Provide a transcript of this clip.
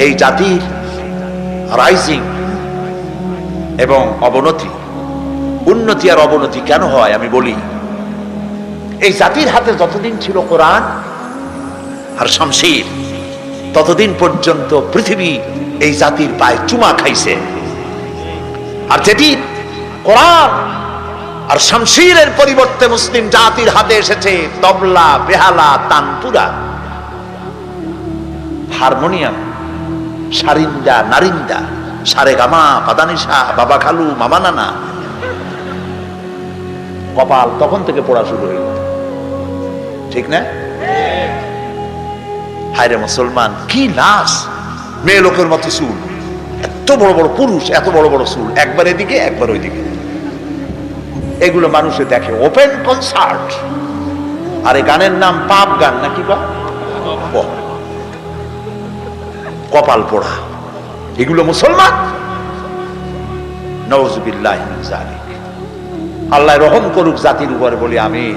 এই জাতির রাইজিং এবং অবনতি, উন্নতি আর অবনতি কেন হয় আমি বলি। এই জাতির হাতে যতদিন ছিল কোরআন আর শামশির, ততদিন পর্যন্ত পৃথিবী এই জাতির পায়ে চুমা খাইছে। আর যেটি কোরআন আর শামশিরের পরিবর্তে মুসলিম জাতির হাতে এসেছে তবলা, বেহালা, তানপুরা, হারমোনিয়াম, সারিন্দা, নারিন্দা, সারে গামা, পাদানিসা, বাবা খালু, মামা নানা, কপাল তখন থেকে পড়া শুরু হইল, ঠিক না? হায়রে মুসলমান, কি নাচ! মেয়ে লোকের মতো চুল, এত বড় বড় পুরুষ, এত বড় বড় চুল, একবার এদিকে একবার ওইদিকে। এগুলো মানুষে দেখে, ওপেন কনসার্ট। আর এই গানের নাম পাপ গান নাকি বা কপাল পোড়া। এগুলো মুসলমান? নাউযুবিল্লাহি মিন যালিক। আল্লাহ রহম করুক জাতির উপরে, বলি আমিন।